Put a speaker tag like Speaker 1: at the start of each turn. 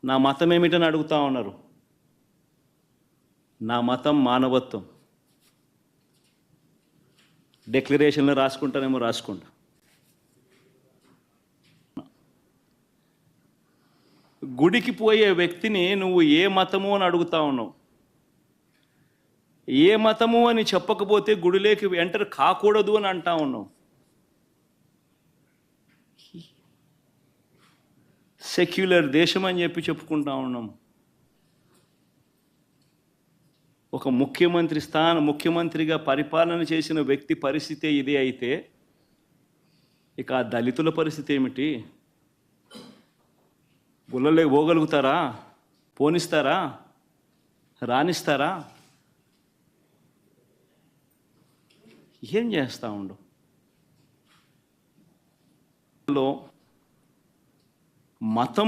Speaker 1: నా మతం ఏమిటని అడుగుతా ఉన్నారు. నా మతం మానవత్వం. డిక్లరేషన్లో రాసుకుంటానేమో రాసుకుంటా. గుడికి పోయే వ్యక్తిని నువ్వు ఏ మతము అని అడుగుతా ఉన్నావు. ఏ మతము అని చెప్పకపోతే గుడిలోకి ఎంటర్ కాకూడదు అని అంటా ఉన్నావు. సెక్యులర్ దేశం అని చెప్పి చెప్పుకుంటా ఉన్నాం. ఒక ముఖ్యమంత్రిగా పరిపాలన చేసిన వ్యక్తి పరిస్థితి ఇదే అయితే ఇక ఆ దళితుల పరిస్థితి ఏమిటి? గుళ్ళలే పోగలుగుతారా? పోనిస్తారా? రాణిస్తారా? ఏం చేస్తూ ఉండు? మతం